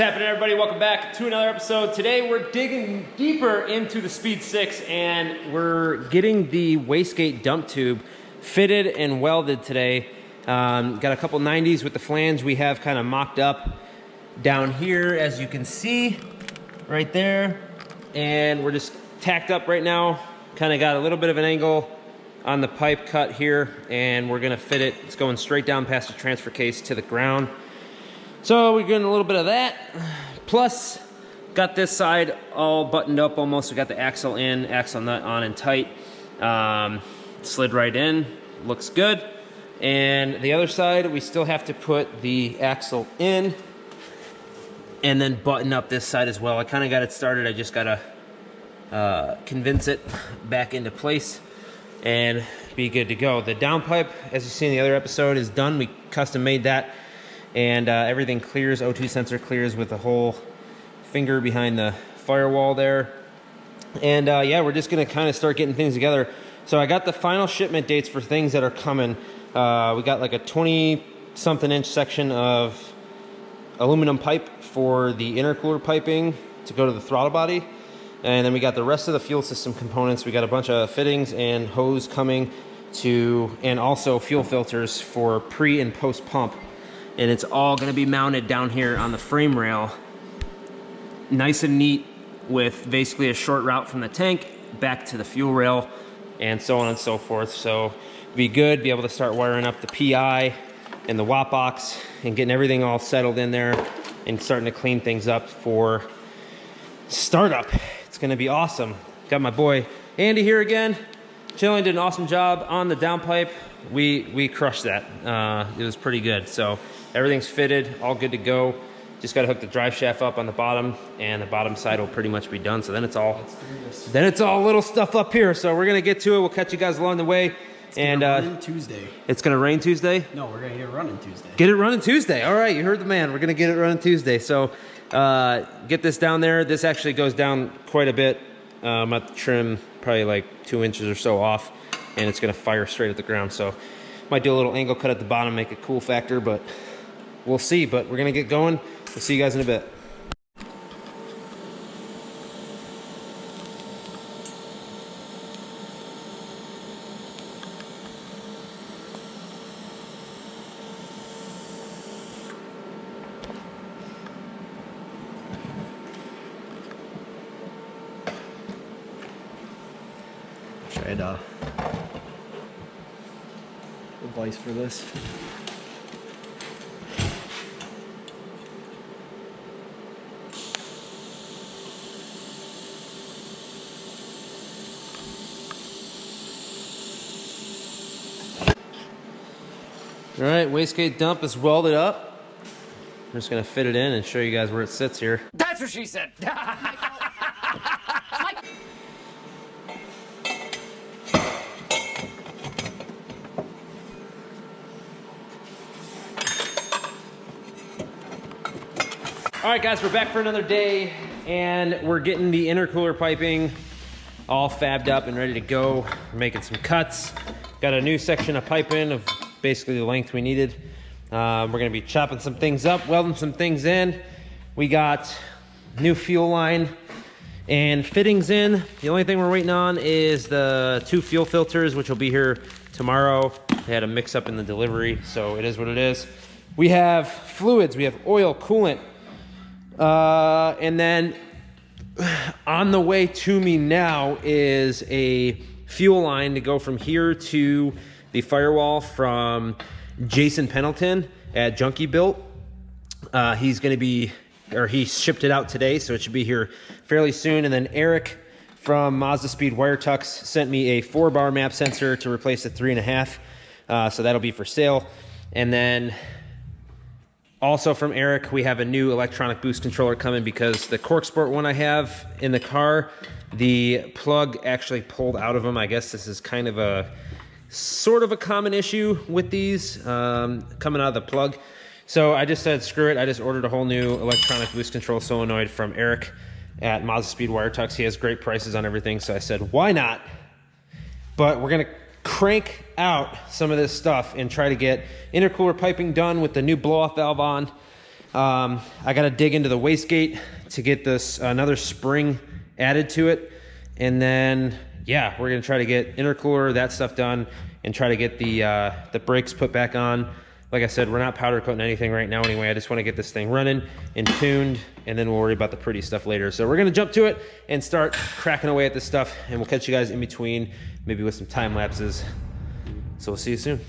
What's happening, everybody? Welcome back to another episode. Today we're digging deeper into the Speed 6 and we're getting the Wastegate dump tube fitted and welded today. Got a couple 90s with the flange we have kind of mocked up down here, as you can see right there, and we're just tacked up right now. Kind of got a little bit of an angle on the pipe cut here, and we're gonna fit it. It's going straight down past the transfer case to the ground. So we're getting a little bit of that. Plus, got this side all buttoned up almost. We got the axle in, axle nut on and tight. Slid right in, looks good. And the other side, we still have to put the axle in and then button up this side as well. I kind of got it started. I just gotta convince it back into place and be good to go. The downpipe, as you see in the other episode, is done. We custom made that. And everything clears, O2 sensor clears with the whole finger behind the firewall there. And yeah, we're just gonna kind of start getting things together. So I got the final shipment dates for things that are coming. We got like a 20-something inch section of aluminum pipe for the intercooler piping to go to the throttle body. And then we got the rest of the fuel system components. We got a bunch of fittings and hose coming to, and also fuel filters for pre and post pump. And it's all gonna be mounted down here on the frame rail, nice and neat, with basically a short route from the tank back to the fuel rail and so on and so forth. So be good, be able to start wiring up the PI and the watt box and getting everything all settled in there and starting to clean things up for startup. It's gonna be awesome. Got my boy Andy here again, chilling, did an awesome job on the downpipe. We crushed that. It was pretty good. So everything's fitted, all good to go. Just got to hook the drive shaft up on the bottom, and the bottom side will pretty much be done. So then it's all little stuff up here. So we're gonna get to it. We'll catch you guys along the way. It's gonna run Tuesday. It's gonna rain Tuesday? No, we're gonna get it running Tuesday. Get it running Tuesday. All right, you heard the man. We're gonna get it running Tuesday. So get this down there. This actually goes down quite a bit. I'm at the trim probably like 2 inches or so off, and it's gonna fire straight at the ground. So might do a little angle cut at the bottom, make a cool factor, but we'll see. But we're gonna get going. We'll see you guys in a bit. Tried advice for this. All right, wastegate dump is welded up. I'm just gonna fit it in and show you guys where it sits here. That's what she said. All right, guys, we're back for another day, and we're getting the intercooler piping all fabbed up and ready to go. We're making some cuts. Got a new section of piping of basically the length we needed. We're gonna be chopping some things up, welding some things in. We got new fuel line and fittings in. The only thing we're waiting on is the 2 fuel filters, which will be here tomorrow. They had a mix up in the delivery, so it is what it is. We have fluids, we have oil, coolant, and then on the way to me now is a fuel line to go from here to the firewall from Jason Pendleton at Junkie Built. He's gonna be, or he shipped it out today, so it should be here fairly soon. And then Eric from Mazdaspeed Parts sent me a 4-bar map sensor to replace the 3.5. So that'll be for sale. And then also from Eric, we have a new electronic boost controller coming because the Cork Sport one I have in the car, the plug actually pulled out of them. I guess this is kind of a sort of a common issue with these coming out of the plug. So I just said, screw it. I just ordered a whole new electronic boost control solenoid from Eric at Mazdaspeed Parts. He has great prices on everything. So I said, why not? But we're gonna crank out some of this stuff and try to get intercooler piping done with the new blow-off valve on. I got to dig into the wastegate to get this another spring added to it. And then, yeah, we're going to try to get intercooler, that stuff done, and try to get the brakes put back on. Like I said, we're not powder coating anything right now anyway. I just want to get this thing running and tuned, and then we'll worry about the pretty stuff later. So we're going to jump to it and start cracking away at this stuff, and we'll catch you guys in between, maybe with some time lapses. So we'll see you soon.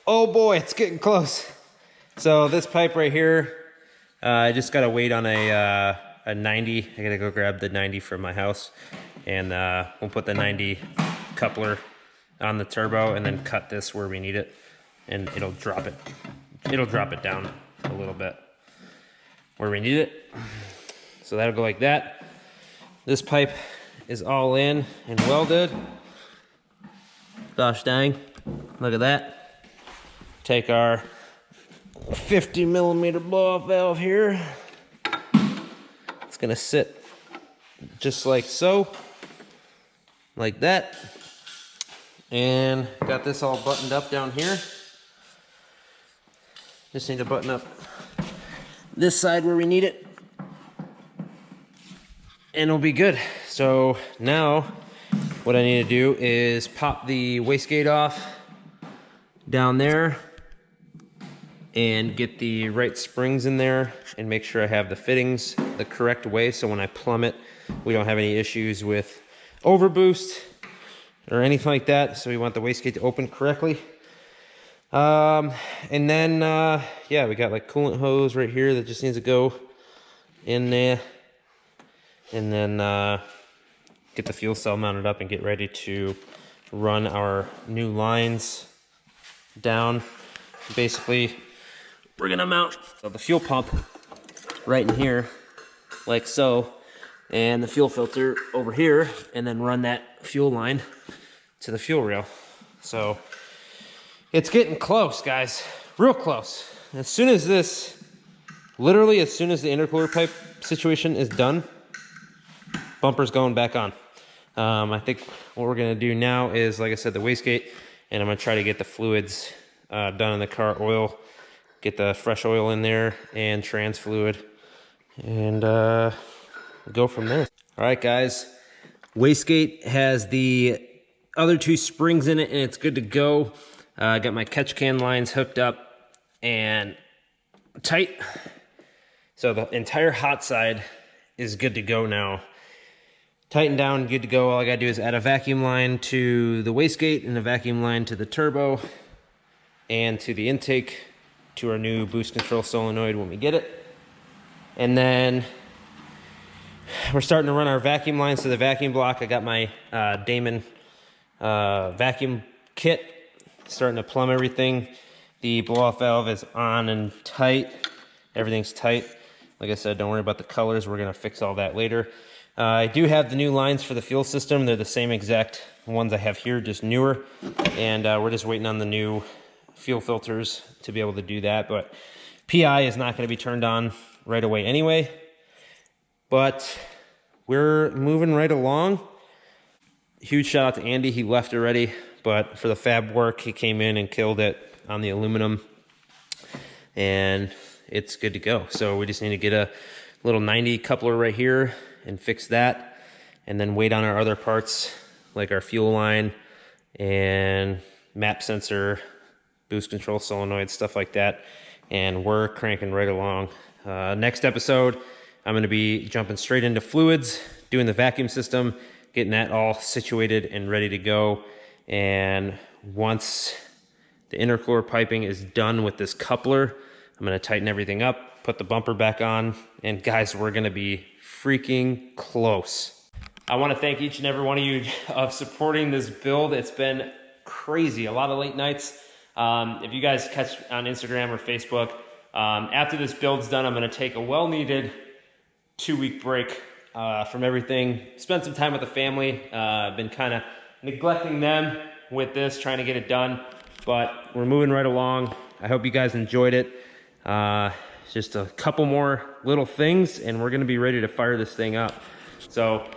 Oh boy, it's getting close. So this pipe right here, I just gotta wait on a 90. I gotta go grab the 90 from my house, and we'll put the 90 coupler on the turbo and then cut this where we need it, and it'll drop it. It'll drop it down a little bit where we need it. So that'll go like that. This pipe is all in and welded. Gosh dang, look at that. Take our 50 millimeter blow off valve here. It's gonna sit just like so, like that. And got this all buttoned up down here. Just need to button up this side where we need it, and it'll be good. So now what I need to do is pop the wastegate off down there and get the right springs in there and make sure I have the fittings the correct way, so when I plumb it, we don't have any issues with overboost or anything like that. So we want the wastegate to open correctly. And then, yeah, we got like coolant hose right here that just needs to go in there. And then get the fuel cell mounted up and get ready to run our new lines down. Basically, we're gonna mount the fuel pump right in here, like so, and the fuel filter over here, and then run that fuel line to the fuel rail. So it's getting close, guys, real close. As soon as this, literally as soon as the intercooler pipe situation is done, bumper's going back on. I think what we're gonna do now is, like I said, the wastegate, and I'm gonna try to get the fluids done in the car, oil, get the fresh oil in there and trans fluid, and go from there. All right, guys, wastegate has the other two springs in it and it's good to go. I got my catch can lines hooked up and tight. So the entire hot side is good to go now. Tightened down, good to go. All I gotta do is add a vacuum line to the wastegate and a vacuum line to the turbo and to the intake to our new boost control solenoid when we get it. And then we're starting to run our vacuum lines to the vacuum block. I got my Damond vacuum kit, starting to plumb everything. The blow-off valve is on and tight. Everything's tight. Like I said, don't worry about the colors. We're gonna fix all that later. I do have the new lines for the fuel system. They're the same exact ones I have here, just newer. And we're just waiting on the new fuel filters to be able to do that. But PI is not gonna be turned on right away anyway. But we're moving right along. Huge shout out to Andy, he left already. But for the fab work, he came in and killed it on the aluminum. And it's good to go. So we just need to get a little 90 coupler right here and fix that, and then wait on our other parts like our fuel line and map sensor, boost control solenoid, stuff like that. And we're cranking right along. Next episode, I'm gonna be jumping straight into fluids, doing the vacuum system, getting that all situated and ready to go. And once the intercooler piping is done with this coupler, I'm gonna tighten everything up, put the bumper back on, and guys, we're gonna be freaking close. I wanna thank each and every one of you of supporting this build. It's been crazy, a lot of late nights. If you guys catch on Instagram or Facebook, after this build's done, I'm gonna take a well-needed 2-week break from everything, spend some time with the family. I've been kind of neglecting them with this, trying to get it done, but we're moving right along. I hope you guys enjoyed it. Just a couple more little things and we're gonna be ready to fire this thing up. So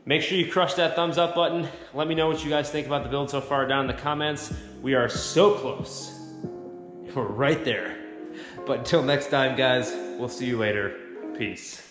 make sure you crush that thumbs up button. Let me know what you guys think about the build so far down in the comments. We are so close. We're right there. But until next time, guys, we'll see you later. Peace.